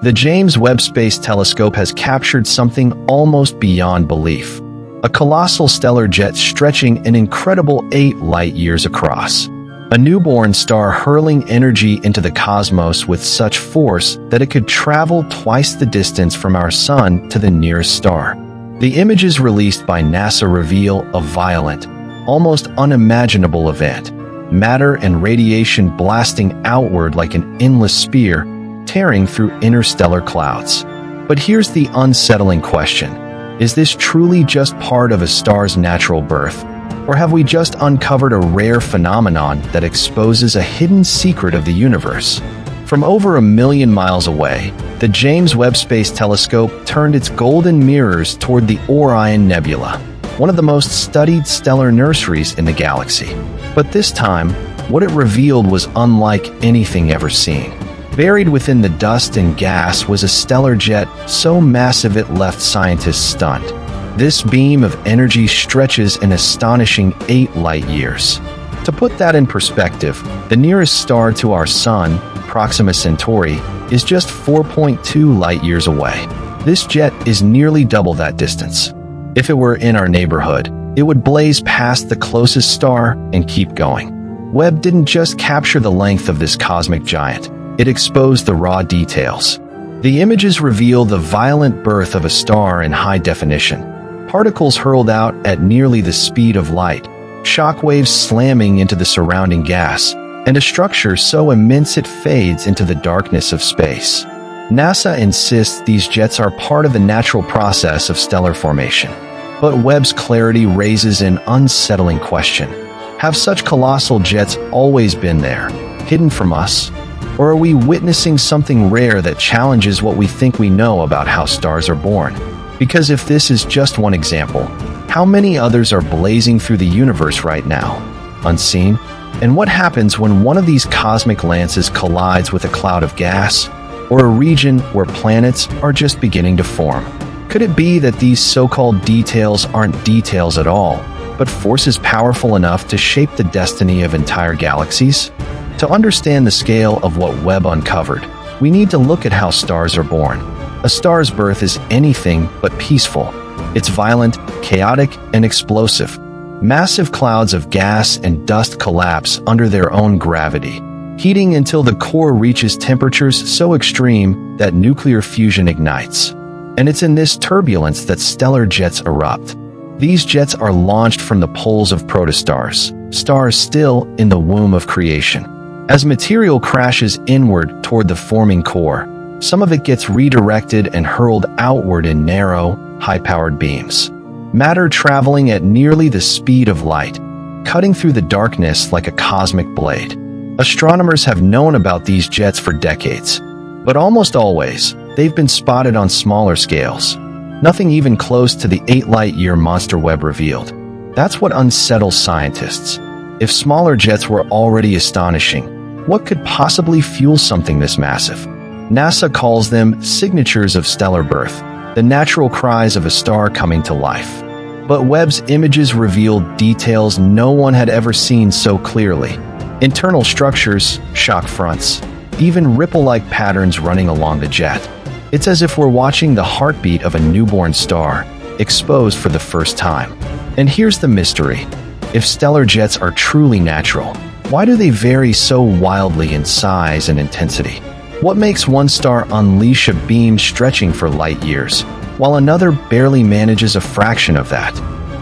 The James Webb Space Telescope has captured something almost beyond belief. A colossal stellar jet stretching an incredible 8 light-years across. A newborn star hurling energy into the cosmos with such force that it could travel twice the distance from our Sun to the nearest star. The images released by NASA reveal a violent, almost unimaginable event. Matter and radiation blasting outward like an endless spear, tearing through interstellar clouds. But here's the unsettling question. Is this truly just part of a star's natural birth? Or have we just uncovered a rare phenomenon that exposes a hidden secret of the universe? From over 1 million miles away, the James Webb Space Telescope turned its golden mirrors toward the Orion Nebula, one of the most studied stellar nurseries in the galaxy. But this time, what it revealed was unlike anything ever seen. Buried within the dust and gas was a stellar jet so massive it left scientists stunned. This beam of energy stretches an astonishing 8 light-years. To put that in perspective, the nearest star to our Sun, Proxima Centauri, is just 4.2 light-years away. This jet is nearly double that distance. If it were in our neighborhood, it would blaze past the closest star and keep going. Webb didn't just capture the length of this cosmic giant. It exposed the raw details. The images reveal the violent birth of a star in high definition. Particles hurled out at nearly the speed of light, shockwaves slamming into the surrounding gas, and a structure so immense it fades into the darkness of space. NASA insists these jets are part of the natural process of stellar formation. But Webb's clarity raises an unsettling question. Have such colossal jets always been there, hidden from us? Or are we witnessing something rare that challenges what we think we know about how stars are born? Because if this is just one example, how many others are blazing through the universe right now, unseen? And what happens when one of these cosmic lances collides with a cloud of gas, or a region where planets are just beginning to form? Could it be that these so-called details aren't details at all, but forces powerful enough to shape the destiny of entire galaxies? To understand the scale of what Webb uncovered, we need to look at how stars are born. A star's birth is anything but peaceful. It's violent, chaotic, and explosive. Massive clouds of gas and dust collapse under their own gravity, heating until the core reaches temperatures so extreme that nuclear fusion ignites. And it's in this turbulence that stellar jets erupt. These jets are launched from the poles of protostars, stars still in the womb of creation. As material crashes inward toward the forming core, some of it gets redirected and hurled outward in narrow, high-powered beams. Matter traveling at nearly the speed of light, cutting through the darkness like a cosmic blade. Astronomers have known about these jets for decades, but almost always, they've been spotted on smaller scales. Nothing even close to the 8 light-year monster Webb revealed. That's what unsettles scientists. If smaller jets were already astonishing, what could possibly fuel something this massive? NASA calls them signatures of stellar birth, the natural cries of a star coming to life. But Webb's images revealed details no one had ever seen so clearly. Internal structures, shock fronts, even ripple-like patterns running along the jet. It's as if we're watching the heartbeat of a newborn star, exposed for the first time. And here's the mystery. If stellar jets are truly natural, why do they vary so wildly in size and intensity? What makes one star unleash a beam stretching for light years, while another barely manages a fraction of that?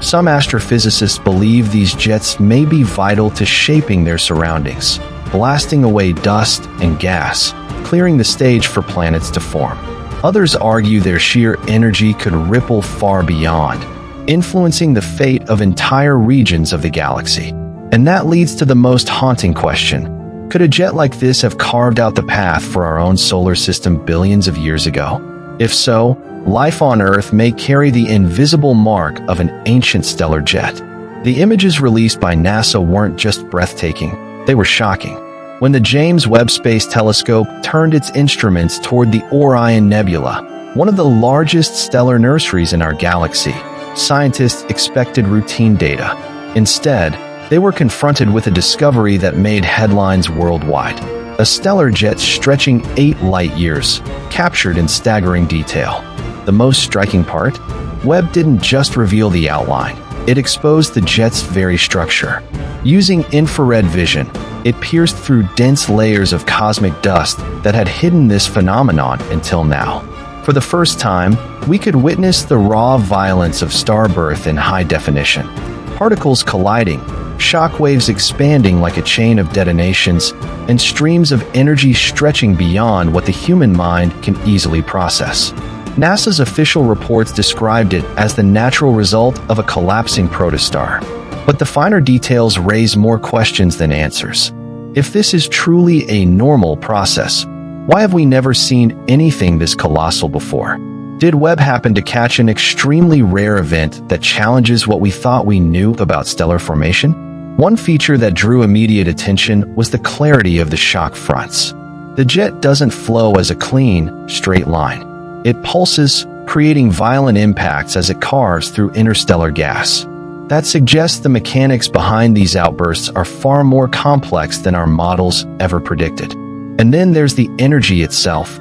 Some astrophysicists believe these jets may be vital to shaping their surroundings, blasting away dust and gas, clearing the stage for planets to form. Others argue their sheer energy could ripple far beyond, influencing the fate of entire regions of the galaxy. And that leads to the most haunting question. Could a jet like this have carved out the path for our own solar system billions of years ago? If so, life on Earth may carry the invisible mark of an ancient stellar jet. The images released by NASA weren't just breathtaking, they were shocking. When the James Webb Space Telescope turned its instruments toward the Orion Nebula, one of the largest stellar nurseries in our galaxy, scientists expected routine data. Instead, they were confronted with a discovery that made headlines worldwide. a stellar jet stretching 8 light-years, captured in staggering detail. The most striking part? Webb didn't just reveal the outline, it exposed the jet's very structure. Using infrared vision, it pierced through dense layers of cosmic dust that had hidden this phenomenon until now. For the first time, we could witness the raw violence of star birth in high definition. Particles colliding, shock waves expanding like a chain of detonations, and streams of energy stretching beyond what the human mind can easily process. NASA's official reports described it as the natural result of a collapsing protostar. But the finer details raise more questions than answers. If this is truly a normal process, why have we never seen anything this colossal before? Did Webb happen to catch an extremely rare event that challenges what we thought we knew about stellar formation? One feature that drew immediate attention was the clarity of the shock fronts. The jet doesn't flow as a clean, straight line. It pulses, creating violent impacts as it carves through interstellar gas. That suggests the mechanics behind these outbursts are far more complex than our models ever predicted. And then there's the energy itself,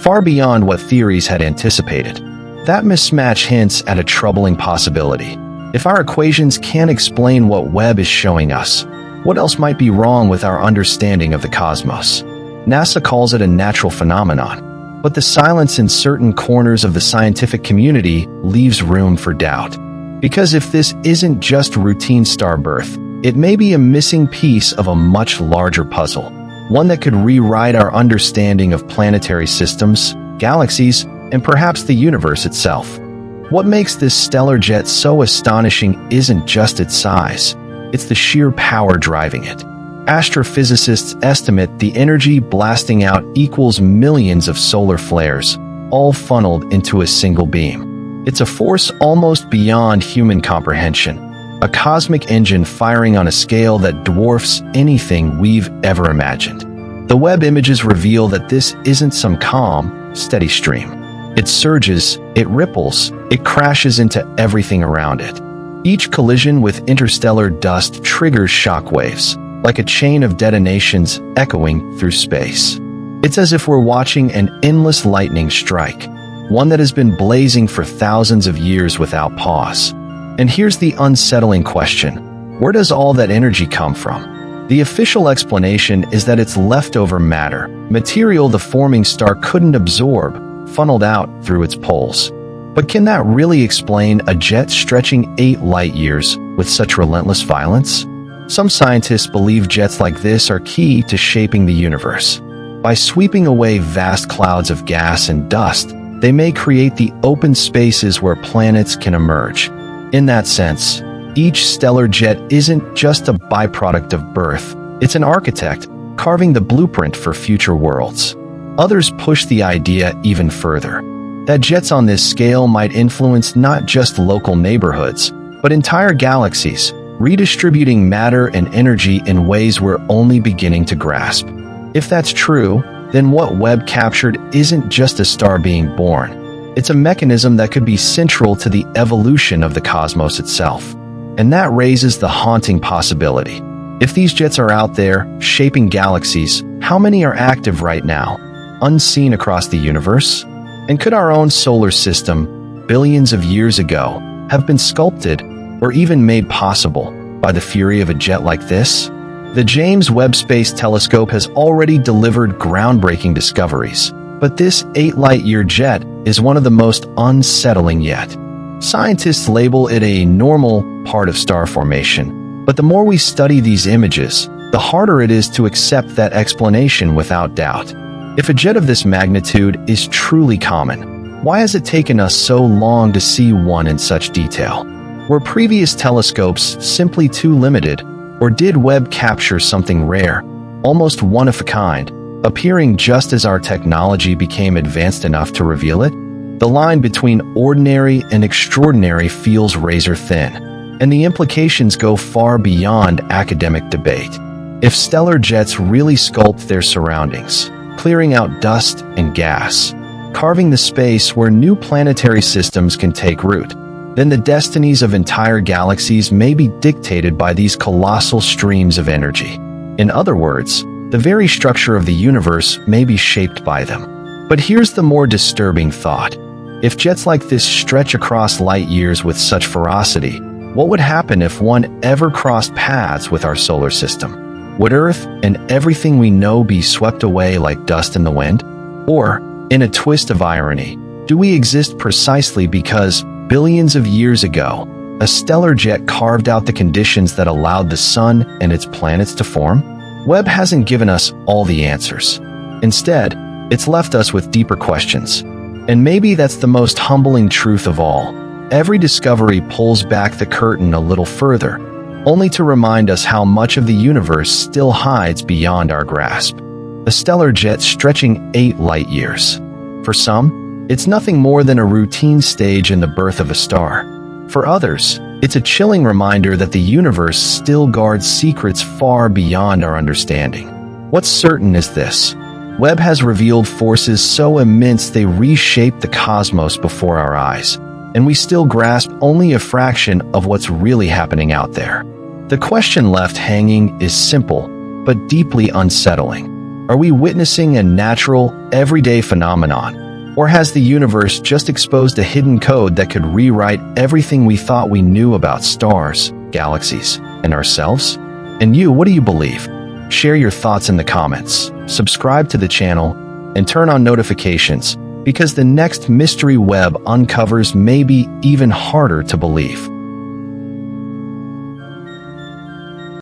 far beyond what theories had anticipated. That mismatch hints at a troubling possibility. If our equations can't explain what Webb is showing us, what else might be wrong with our understanding of the cosmos? NASA calls it a natural phenomenon, but the silence in certain corners of the scientific community leaves room for doubt. Because if this isn't just routine star birth, it may be a missing piece of a much larger puzzle, one that could rewrite our understanding of planetary systems, galaxies, and perhaps the universe itself. What makes this stellar jet so astonishing isn't just its size, it's the sheer power driving it. Astrophysicists estimate the energy blasting out equals millions of solar flares, all funneled into a single beam. It's a force almost beyond human comprehension, a cosmic engine firing on a scale that dwarfs anything we've ever imagined. The Webb images reveal that this isn't some calm, steady stream. It surges, it ripples, it crashes into everything around it. Each collision with interstellar dust triggers shock waves, like a chain of detonations echoing through space. It's as if we're watching an endless lightning strike, one that has been blazing for thousands of years without pause. And here's the unsettling question: where does all that energy come from? The official explanation is that it's leftover matter, material the forming star couldn't absorb, funneled out through its poles. But can that really explain a jet stretching 8 light-years with such relentless violence? Some scientists believe jets like this are key to shaping the universe. By sweeping away vast clouds of gas and dust, they may create the open spaces where planets can emerge. In that sense, each stellar jet isn't just a byproduct of birth, it's an architect, carving the blueprint for future worlds. Others push the idea even further, that jets on this scale might influence not just local neighborhoods, but entire galaxies, redistributing matter and energy in ways we're only beginning to grasp. If that's true, then what Webb captured isn't just a star being born. It's a mechanism that could be central to the evolution of the cosmos itself. And that raises the haunting possibility. If these jets are out there, shaping galaxies, how many are active right now, unseen across the universe? And could our own solar system, billions of years ago, have been sculpted or even made possible by the fury of a jet like this? The James Webb Space Telescope has already delivered groundbreaking discoveries, but this 8-light-year jet is one of the most unsettling yet. Scientists label it a normal part of star formation, but the more we study these images, the harder it is to accept that explanation without doubt. If a jet of this magnitude is truly common, why has it taken us so long to see one in such detail? Were previous telescopes simply too limited, or did Webb capture something rare, almost one of a kind, appearing just as our technology became advanced enough to reveal it? The line between ordinary and extraordinary feels razor thin, and the implications go far beyond academic debate. If stellar jets really sculpt their surroundings, clearing out dust and gas, carving the space where new planetary systems can take root, then the destinies of entire galaxies may be dictated by these colossal streams of energy. In other words, the The very structure of the universe may be shaped by them. But here's the more disturbing thought. If jets like this stretch across light years with such ferocity, what would happen if one ever crossed paths with our solar system? Would Earth and everything we know be swept away like dust in the wind? Or, in a twist of irony, do we exist precisely because, billions of years ago, a stellar jet carved out the conditions that allowed the sun and its planets to form? Webb hasn't given us all the answers. Instead, it's left us with deeper questions. And maybe that's the most humbling truth of all. Every discovery pulls back the curtain a little further, only to remind us how much of the universe still hides beyond our grasp. A stellar jet stretching 8 light years. For some, it's nothing more than a routine stage in the birth of a star. For others, it's a chilling reminder that the universe still guards secrets far beyond our understanding. What's certain is this: Webb has revealed forces so immense they reshape the cosmos before our eyes, and we still grasp only a fraction of what's really happening out there. The question left hanging is simple, but deeply unsettling. Are we witnessing a natural, everyday phenomenon, or has the universe just exposed a hidden code that could rewrite everything we thought we knew about stars, galaxies, and ourselves? And you, what do you believe? Share your thoughts in the comments, subscribe to the channel, and turn on notifications, because the next mystery Webb uncovers may be even harder to believe.